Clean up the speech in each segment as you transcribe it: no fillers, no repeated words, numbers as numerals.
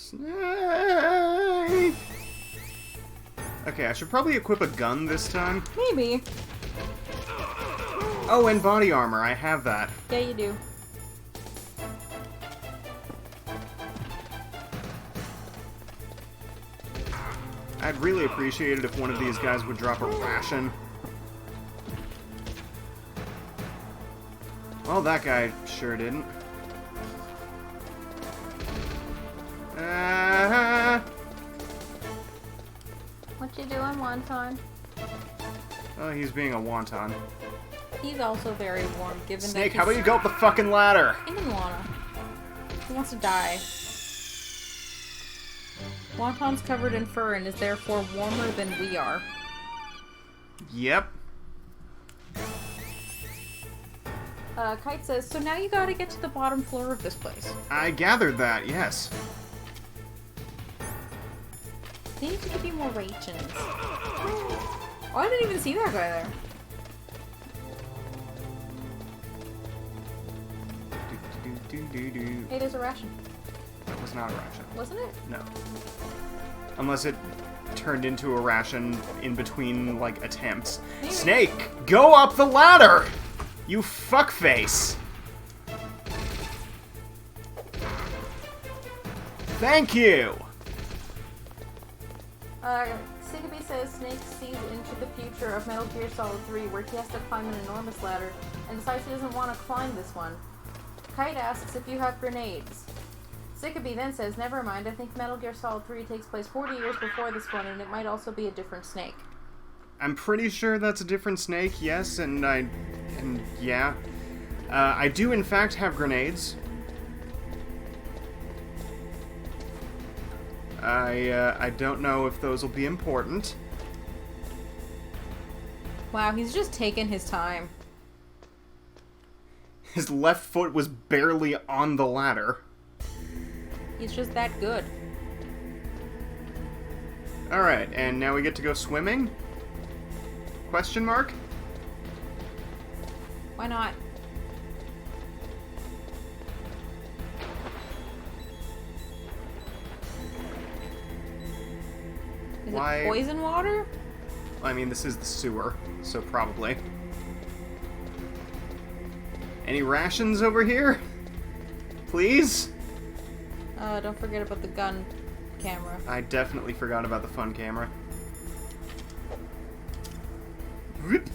Snake! Okay, I should probably equip a gun this time. Maybe. Oh, and body armor. I have that. Yeah, you do. I'd really appreciate it if one of these guys would drop a ration. Well, that guy sure didn't. What you doing, Wonton? Oh, he's being a wonton. He's also very warm, given Snake, that how about you go up the fucking ladder? He doesn't wanna. He wants to die. Wonton's covered in fur and is therefore warmer than we are. Yep. Kite says, so now you gotta get to the bottom floor of this place. I gathered that, yes. They need to give you more rations. Oh, I didn't even see that guy there. Hey, there's a ration. That was not a ration. Wasn't it? No. Unless it turned into a ration in between, like, attempts. Maybe. Snake, go up the ladder! You fuckface! Thank you! Sigaby says Snake sees into the future of Metal Gear Solid 3 where he has to climb an enormous ladder and decides he doesn't want to climb this one. Kite asks if you have grenades. Sigaby then says, never mind, I think Metal Gear Solid 3 takes place 40 years before this one and it might also be a different Snake. I'm pretty sure that's a different Snake, yes, and yeah. I do in fact have grenades. I don't know if those will be important. Wow, he's just taking his time. His left foot was barely on the ladder. He's just that good. Alright, and now we get to go swimming? Question mark? Why not? Is Why- it poison water? I mean, this is the sewer, so probably. Any rations over here? Please? Don't forget about the gun camera. I definitely forgot about the fun camera. Whoop.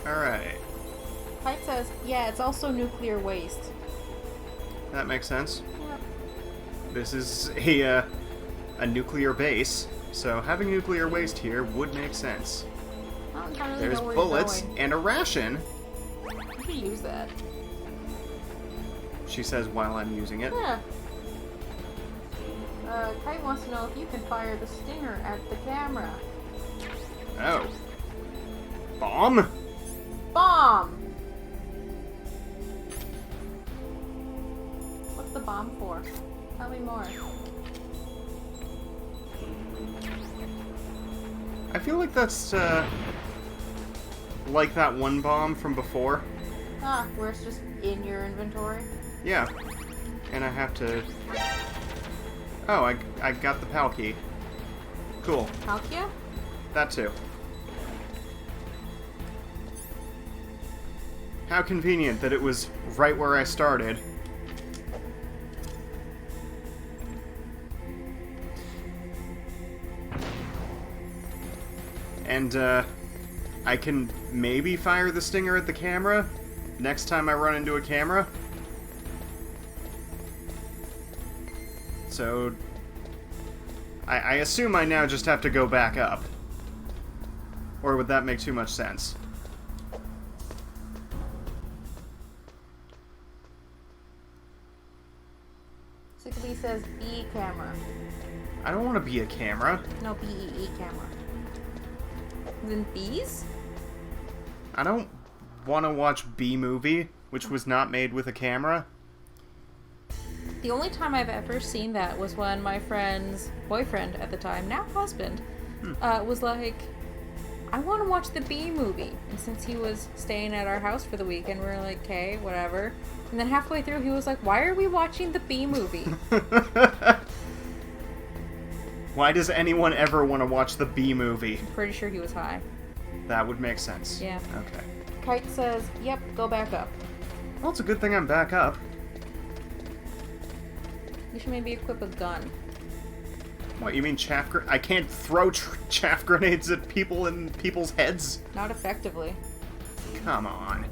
Alright, Kite says, yeah, it's also nuclear waste. that makes sense. Yep. This is a nuclear base, so having nuclear waste here would make sense. I don't really There's know where bullets you're going. and a ration, You should use that. she says while I'm using it. Yeah. Kite wants to know if you can fire the stinger at the camera. Oh. Bomb? Bomb! What's the bomb for? Tell me more. I feel like that's, like that one bomb from before. Ah, where it's just in your inventory. Yeah. And I have to... Oh, I got the PAL key. Cool. Palkia? That too. How convenient that it was right where I started. And, I can maybe fire the stinger at the camera next time I run into a camera. So, I assume I now just have to go back up. Or would that make too much sense? Sickly says E camera. I don't want to be a camera. No, BEE camera. Then bees? I don't want to watch B-Movie, which was not made with a camera. The only time I've ever seen that was when my friend's boyfriend at the time, now husband, was like, I want to watch the Bee Movie. And since he was staying at our house for the weekend, we were like, okay, whatever. And then halfway through, he was like, why are we watching the Bee Movie? Why does anyone ever want to watch the Bee Movie? I'm pretty sure he was high. That would make sense. Yeah. Okay. Kite says, yep, go back up. Well, it's a good thing I'm back up. You should maybe equip a gun. What, you mean I can't throw chaff grenades at people in people's heads? Not effectively. Come on.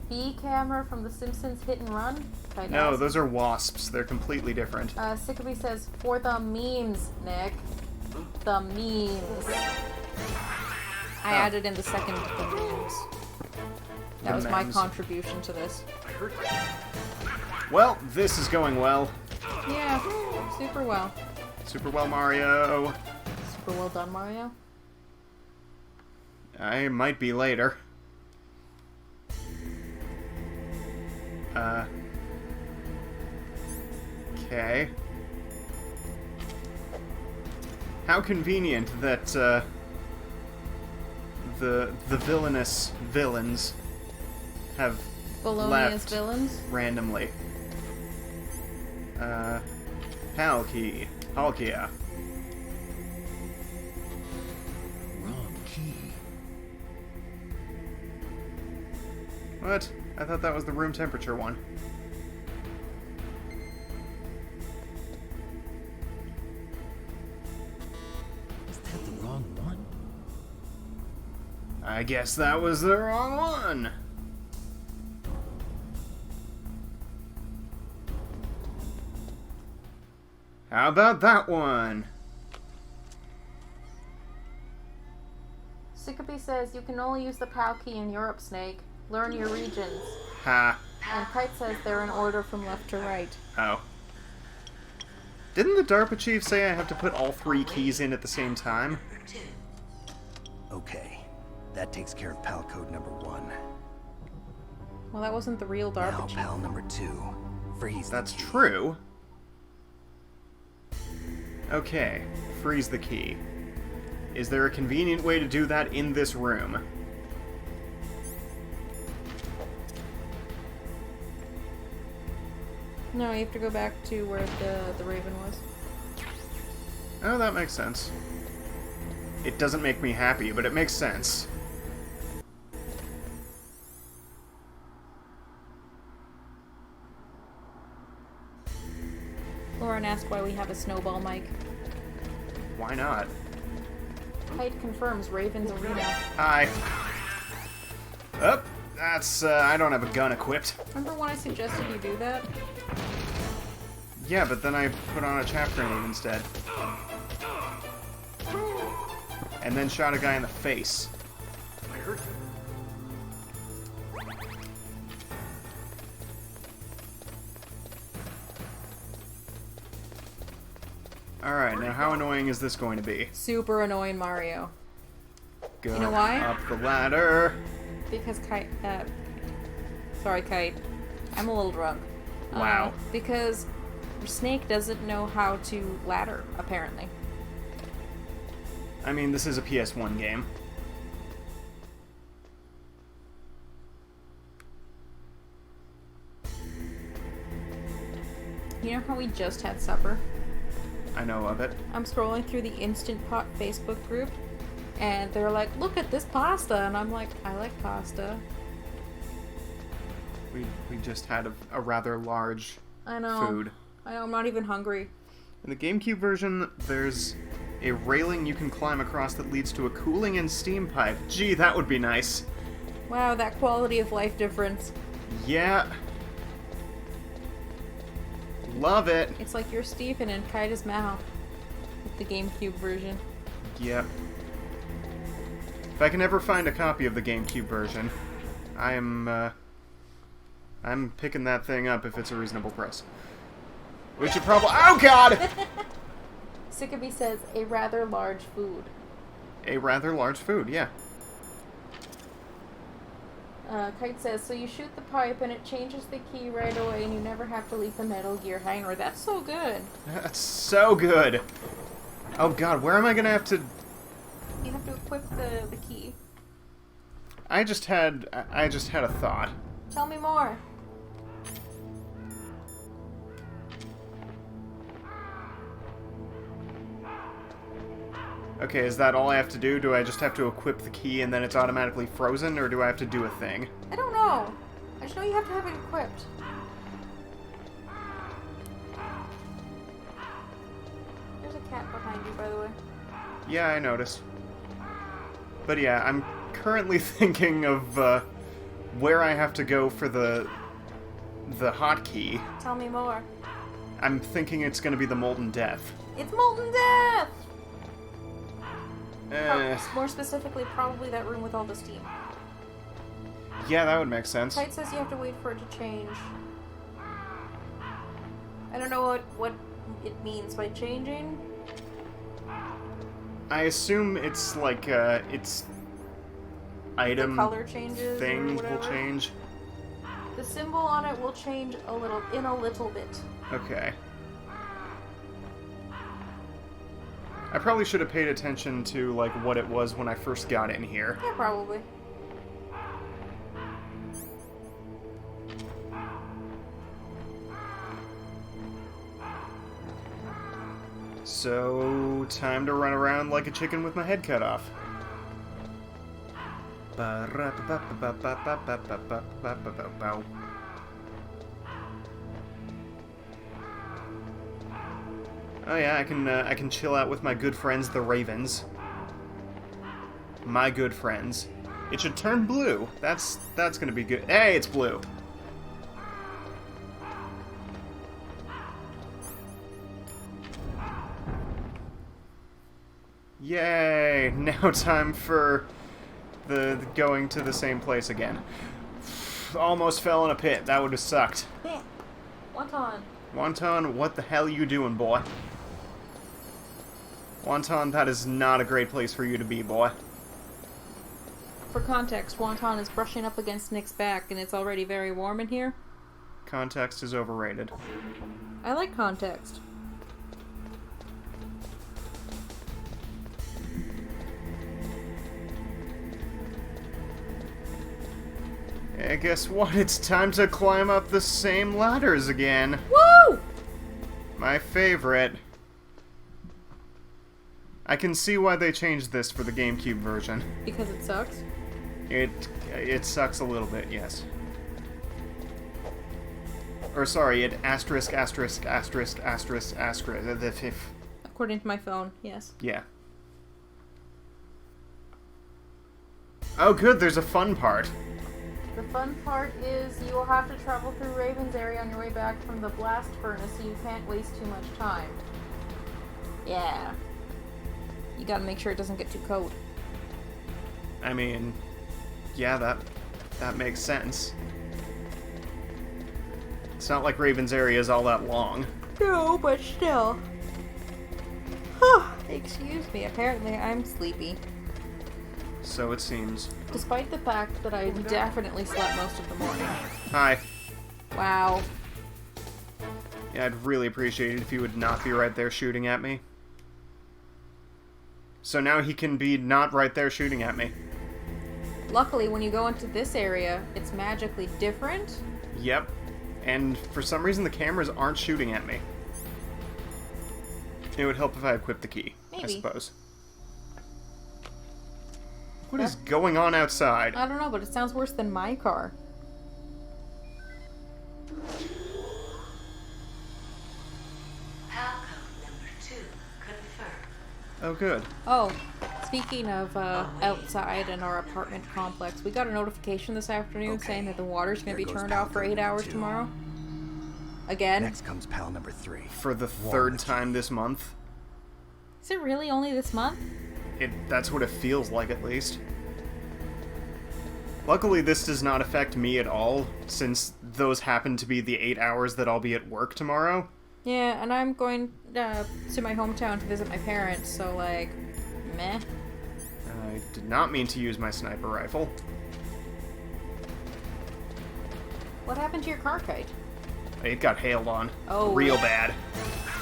Bee camera from The Simpsons Hit and Run? Kite No, asks. those are wasps. They're completely different. Sycamore says, for the memes, Nick. The memes. I added in the second the memes. That was my memes. contribution to this. Well, this is going well. Yeah, super well. Super well, Mario. Super well done, Mario. I might be later. Okay. How convenient that, the villainous villains have Felonious left villains. randomly. Palkia. Wrong key. What? I thought that was the room temperature one. Is that the wrong one? I guess that was the wrong one. How about that one? Sycamore says, you can only use the PAL key in Europe, Snake. Learn your regions. Ha. And Kite says they're in order from left to right. Oh. Didn't the DARPA chief say I have to put all 3 keys in at the same time? Okay, that takes care of PAL code number 1. Well, that wasn't the real DARPA Now chief. PAL number 2. Freeze. That's true. Okay, freeze the key. Is there a convenient way to do that in this room? No, you have to go back to where the raven was. Oh, that makes sense. It doesn't make me happy, but it makes sense. Lauren asked why we have a snowball mic. Why not? Kite confirms Raven's Arena. Hi. Oh, that's, I don't have a gun equipped. Remember when I suggested you do that? Yeah, but then I put on a chaff grenade instead. And then shot a guy in the face. Alright, now how annoying is this going to be? Super annoying, Mario. Go You know why? up the ladder. Because Kite, sorry, Kite. I'm a little drunk. Wow. Because Snake doesn't know how to ladder, apparently. I mean, this is a PS1 game. You know how we just had supper? I know of it. I'm scrolling through the Instant Pot Facebook group, and they're like, look at this pasta, and I'm like, I like pasta. We just had a rather large I know. food. I know, I'm not even hungry. In the GameCube version, there's a railing you can climb across that leads to a cooling and steam pipe. Gee, that would be nice. Wow, that quality of life difference. Yeah. Love it. It's like you're Stephen and Kite is Mal with the GameCube version. Yep. If I can ever find a copy of the GameCube version, I'm picking that thing up if it's a reasonable price. Which it probably— oh god! Sycamore says, a rather large food. A rather large food, yeah. Kite says, so you shoot the pipe and it changes the key right away and you never have to leave the Metal Gear hangar. That's so good. That's so good. Oh god, where am I gonna have to... You have to equip the key. I just had a thought. Tell me more. Okay, is that all I have to do? Do I just have to equip the key and then it's automatically frozen, or do I have to do a thing? I don't know. I just know you have to have it equipped. There's a cat behind you, by the way. Yeah, I noticed. But yeah, I'm currently thinking of where I have to go for the hotkey. Tell me more. I'm thinking it's gonna be the Molten Death. It's Molten Death! Eh, More specifically, probably that room with all the steam. yeah, that would make sense. Kite says you have to wait for it to change. I don't know what it means by changing. I assume it's like its item The color changes or thing will whatever. change. The symbol on it will change in a little bit. Okay. I probably should have paid attention to like what it was when I first got in here. Yeah, probably. So, time to run around like a chicken with my head cut off. Oh yeah, I can chill out with my good friends, the Ravens. My good friends. It should turn blue. That's gonna be good. Hey, it's blue. Yay! Now time for the going to the same place again. Almost fell in a pit. That would have sucked. Yeah. Wonton. Wonton, what the hell you doing, boy? Wonton, that is not a great place for you to be, boy. For context, Wonton is brushing up against Nick's back, and it's already very warm in here. Context is overrated. I like context. Hey, guess what? It's time to climb up the same ladders again. Woo! My favorite. I can see why they changed this for the GameCube version. Because it sucks. It sucks a little bit, yes. Or sorry, it asterisk. According to my phone, yes. Yeah. Oh good, there's a fun part. The fun part is you will have to travel through Raven's area on your way back from the blast furnace, so you can't waste too much time. Yeah. You gotta make sure it doesn't get too cold. I mean, yeah, that makes sense. It's not like Raven's area is all that long. No, but still. Excuse me, apparently I'm sleepy. So it seems. Despite the fact that I definitely slept most of the morning. Hi. Wow. Yeah, I'd really appreciate it if you would not be right there shooting at me. So now he can be not right there shooting at me. Luckily, when you go into this area, it's magically different. Yep. And for some reason the cameras aren't shooting at me. It would help if I equipped the key, I Maybe. suppose. What is going on outside? I don't know, but it sounds worse than my car. Palcode number 2 confirmed. Oh, good. Oh, speaking of outside in our apartment complex, we got a notification this afternoon Okay, saying that the water's going to there be goes turned off for Palcode 8 hours number 2. tomorrow. Again? Next comes pal number 3. For the third time this month. Is it really only this month? That's what it feels like, at least. Luckily, this does not affect me at all, since those happen to be the 8 hours that I'll be at work tomorrow. Yeah, and I'm going to my hometown to visit my parents, so like, meh. I did not mean to use my sniper rifle. What happened to your car, Kite? It got hailed on. Oh. Real bad.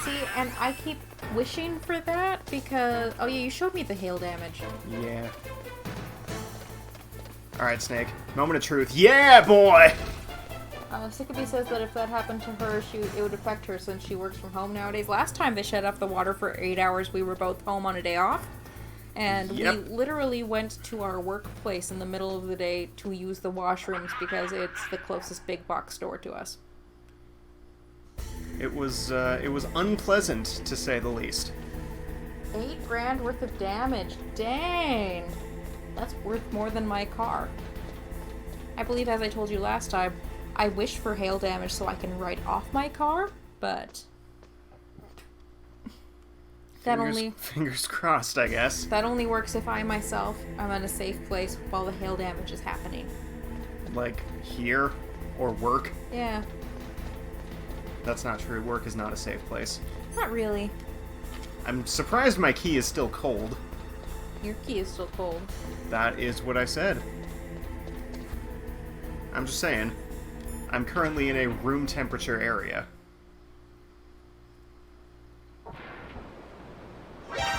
See, and I keep wishing for that because... Oh yeah, you showed me the hail damage. Yeah. Alright, Snake. Moment of truth. Yeah, boy! Sickaby says that if that happened to her, it would affect her since she works from home nowadays. Last time they shut off the water for 8 hours, we were both home on a day off. And Yep. we literally went to our workplace in the middle of the day to use the washrooms because it's the closest big box store to us. It was unpleasant, to say the least. $8,000 worth of damage. Dang! That's worth more than my car. I believe, as I told you last time, I wish for hail damage so I can write off my car, but... Fingers crossed, I guess. That only works if I myself am in a safe place while the hail damage is happening. Like, here? Or work? Yeah, That's not true. Work is not a safe place. not really. I'm surprised my key is still cold. Your key is still cold. That is what I said. I'm just saying. I'm currently in a room temperature area.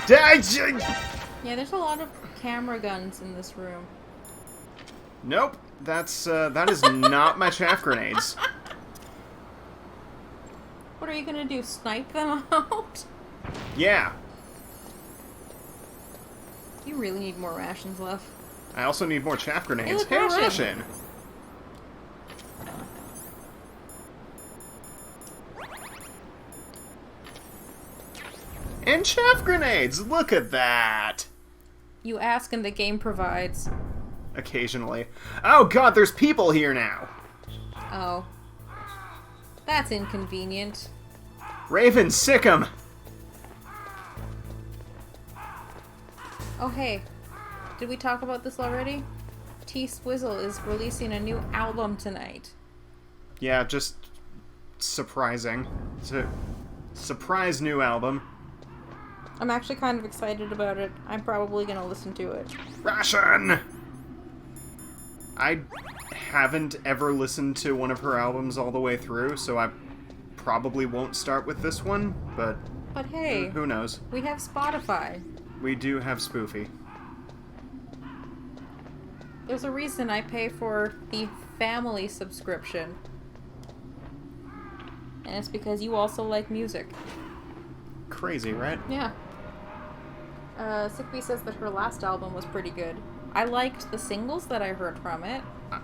Yeah, there's a lot of camera guns in this room. Nope. That is not my chaff grenades. What are you gonna do, snipe them out? Yeah. You really need more rations left. I also need more chaff grenades. look, Hey, ration. ration! And chaff grenades! Look at that! You ask and the game provides. Occasionally. Oh god, there's people here now! Oh. That's inconvenient. Raven, sick 'em! Oh hey, did we talk about this already? T-Swizzle is releasing a new album tonight. Yeah, just surprising. It's a surprise new album. I'm actually kind of excited about it. I'm probably gonna listen to it. Ration! I haven't ever listened to one of her albums all the way through, so I probably won't start with this one, but But hey, who knows? we have Spotify. We do have Spoofy. There's a reason I pay for the family subscription. And it's because you also like music. Crazy, right? Yeah. Sickbee says that her last album was pretty good. I liked the singles that I heard from it.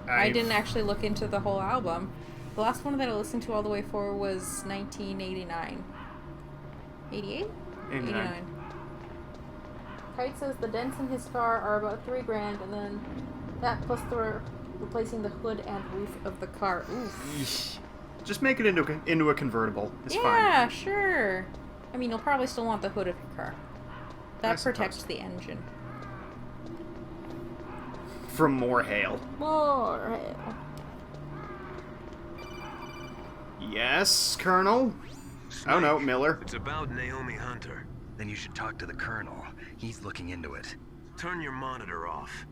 I didn't actually look into the whole album. The last one that I listened to all the way for was 1989. 88? 89. Kite says the dents in his car are about $3,000, and then that plus the replacing the hood and roof of the car. Oof. Just make it into a convertible. It's Yeah, fine. sure. I mean, you'll probably still want the hood of your car. That I protects suppose. the engine. From more hail. More. Yes, Colonel? Oh no, Miller. It's about Naomi Hunter. Then you should talk to the Colonel. He's looking into it. Turn your monitor off.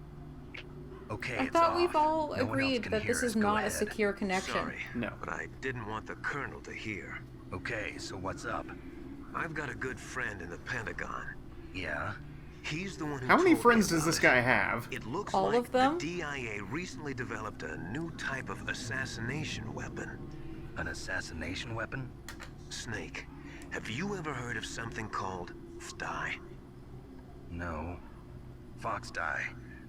Okay, I it's thought off. we've all No one else agreed can that hear this us. is Go not a ahead. secure connection. Sorry, No. but I didn't want the Colonel to hear. Okay, so what's up? I've got a good friend in the Pentagon. Yeah? He's the one who How many told me friends does about this it. guy have? It looks All like of them? the DIA recently developed a new type of assassination weapon. An assassination weapon? Snake, have you ever heard of something called FDI? No. Fox dye.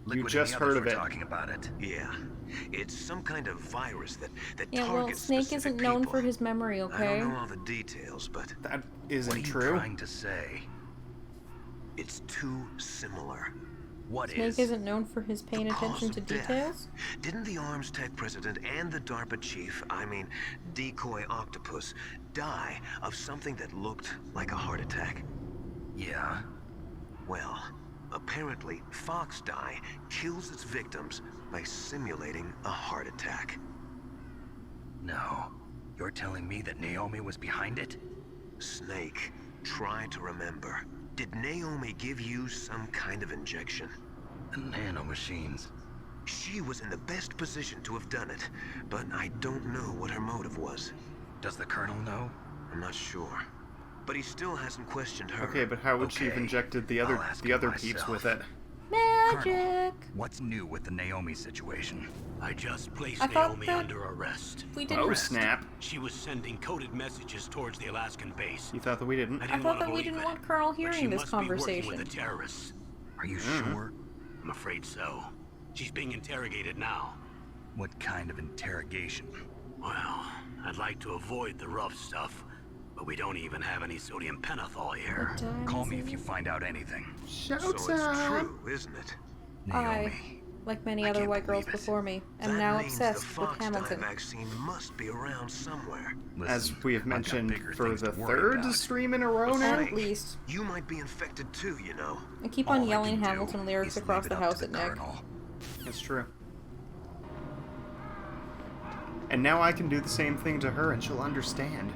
You Liquid just and the heard others of were it. talking about it. Yeah, it's some kind of virus that Yeah, well, targets Snake specific isn't known people. for his memory, I okay? don't know all the details, but That What isn't are you true. trying to say? it's too similar. What Snake is? isn't known for his paying The attention cause to of death. details? Didn't the Arms Tech president and the DARPA chief, Decoy Octopus, die of something that looked like a heart attack? Yeah? Well, apparently Fox dye kills its victims by simulating a heart attack. No. You're telling me that Naomi was behind it? Snake, try to remember. Did Naomi give you some kind of injection? The nanomachines. She was in the best position to have done it, but I don't know what her motive was. Does the Colonel know? I'm not sure. But he still hasn't questioned her. Okay, but how would she have Okay, injected the I'll ask other him peeps myself. with it? Magic! Colonel, what's new with the Naomi situation? I just placed I thought Naomi that- under arrest. We didn't. Oh, snap. She was sending coded messages towards the Alaskan base. You thought that we didn't? I I didn't thought want to that we believe didn't it, want Colonel but she hearing this must be working conversation. with the terrorists. Are you Mhm. sure? I'm afraid so. She's being interrogated now. What kind of interrogation? Well, I'd like to avoid the rough stuff, but we don't even have any sodium pentothal here. Call me if you find out anything. Shout So it's true, isn't it? Naomi. Like many I other can't white girls believe it. before me, am That now means obsessed the with Fox dye Hamilton. vaccine must be around somewhere. Listen, As we have I've got mentioned bigger for things the to worry third about. stream in a row now. At least. You might be infected too, you know. I keep All on I yelling can do Hamilton lyrics is across leave the it up house to at the Nick. Colonel. It's true. And now I can do the same thing to her and she'll understand.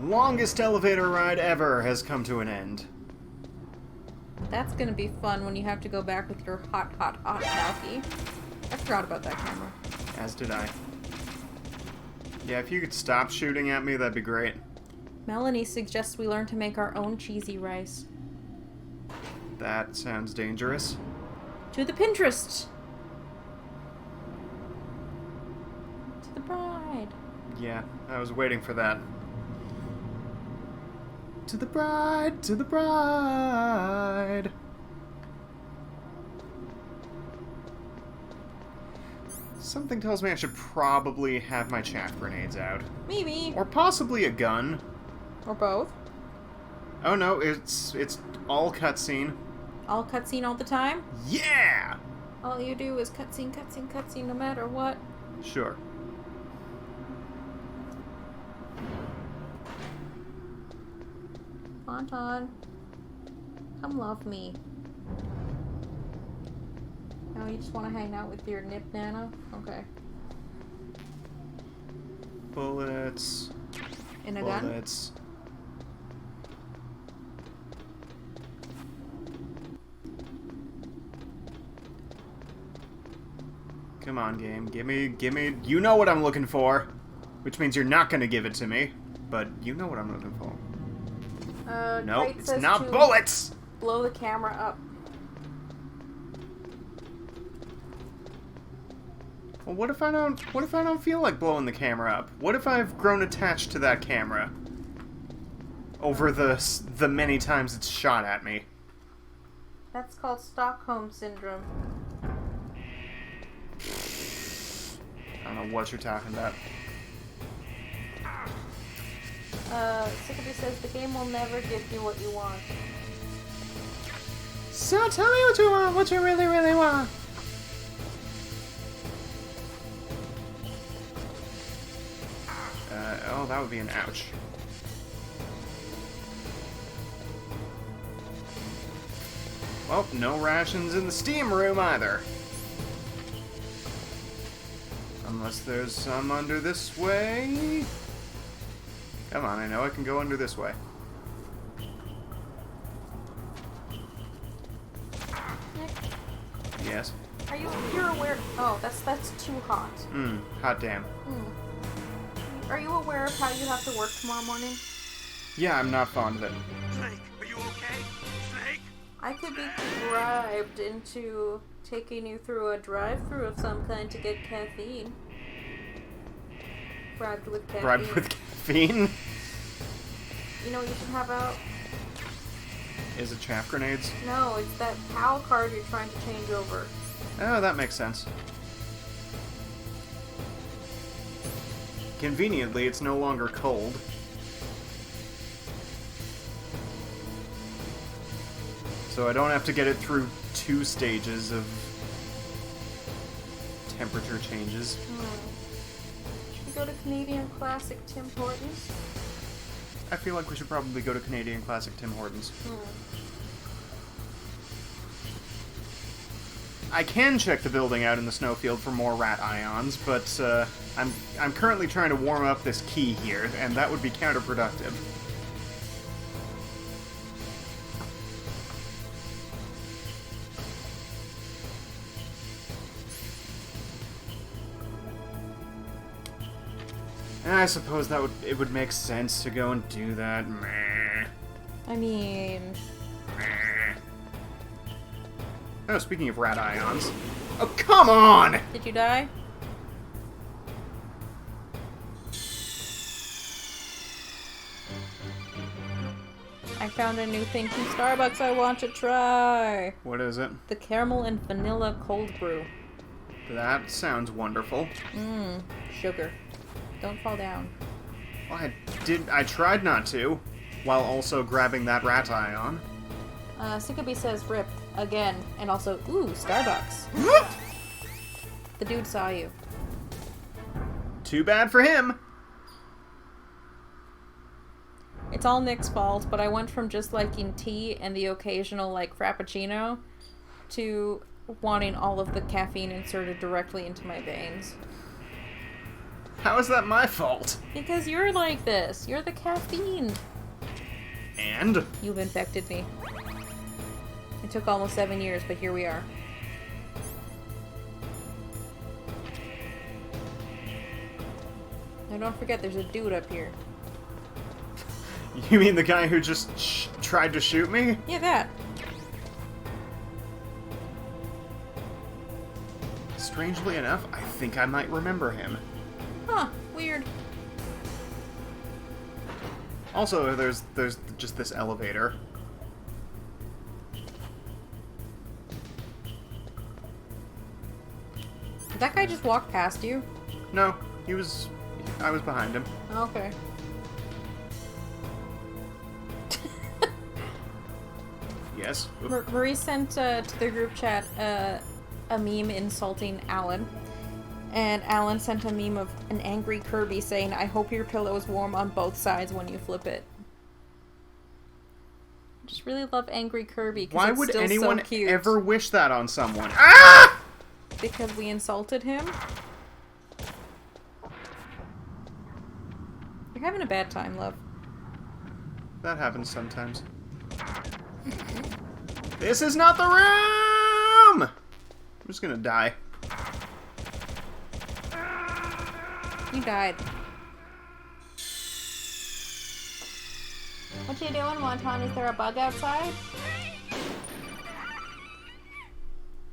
Longest elevator ride ever has come to an end. That's gonna be fun when you have to go back with your hot Palkie. I forgot about that camera. As did I. Yeah, if you could stop shooting at me, that'd be great. Melanie suggests we learn to make our own cheesy rice. That sounds dangerous. To the Pinterest! To the bride. Yeah, I was waiting for that. To the bride, to the bride. Something tells me I should probably have my chaff grenades out. Maybe. Or possibly a gun. Or both. Oh no, it's all cutscene. All cutscene all the time? Yeah! All you do is cutscene, cutscene, cutscene, no matter what. Sure. Anton, come love me. No, you just want to hang out with your Nip Nana? Okay. Bullets. In a gun? Bullets. Come on, game. Gimme. You know what I'm looking for. Which means you're not gonna give it to me. But you know what I'm looking for. No, Kite it's says not to bullets! blow the camera up. Well, what if I don't feel like blowing the camera up? What if I've grown attached to that camera? Over the many times it's shot at me. That's called Stockholm Syndrome. I don't know what you're talking about. Sycamore says the game will never give you what you want. So tell me what you want, what you really, really want. Oh, that would be an ouch. Well, no rations in the steam room either. Unless there's some under this way. Come on, I know I can go under this way. Nick, Yes. you're aware? Oh, that's too hot. Hot damn. Are you aware of how you have to work tomorrow morning? Yeah, I'm not fond of it. Snake, are you okay? Snake? I could be bribed into taking you through a drive-through of some kind to get caffeine. Bribed with caffeine. Bribed with caffeine? You know what you should have out? Is it chaff grenades? No, it's that PAL card you're trying to change over. Oh, that makes sense. Conveniently, it's no longer cold. So I don't have to get it through 2 stages of temperature changes. Should we go to Canadian Classic Tim Hortons? I feel like we should probably go to Canadian Classic Tim Hortons. I can check the building out in the snowfield for more rat ions, but I'm currently trying to warm up this key here, and that would be counterproductive. And I suppose it would make sense to go and do that. Meh. I mean... Meh. Oh, speaking of rat ions. Oh, come on! Did you die? I found a new thing from Starbucks I want to try. What is it? The caramel and vanilla cold brew. That sounds wonderful. Sugar. Don't fall down. Well, I tried not to, while also grabbing that rat ion. Sikaby says rip again, and also, ooh, Starbucks. The dude saw you. Too bad for him. It's all Nick's fault, but I went from just liking tea and the occasional, like, frappuccino to wanting all of the caffeine inserted directly into my veins. How is that my fault? Because you're like this. You're the caffeine. And? You've infected me. It took almost 7 years, but here we are. Now don't forget, there's a dude up here. You mean the guy who just tried to shoot me? Yeah, that. Strangely enough, I think I might remember him. Huh, weird. Also, there's just this elevator. Did that guy just walk past you? No, I was behind him. Okay. Yes. Marie sent to the group chat a meme insulting Alan. And Alan sent a meme of an angry Kirby saying, I hope your pillow is warm on both sides when you flip it. I just really love angry Kirby because Why it's would still anyone so cute. ever wish that on someone? Ah! Because we insulted him? You're having a bad time, love. That happens sometimes. This is not the room! I'm just gonna die. You died. What you doing, Wonton? Is there a bug outside?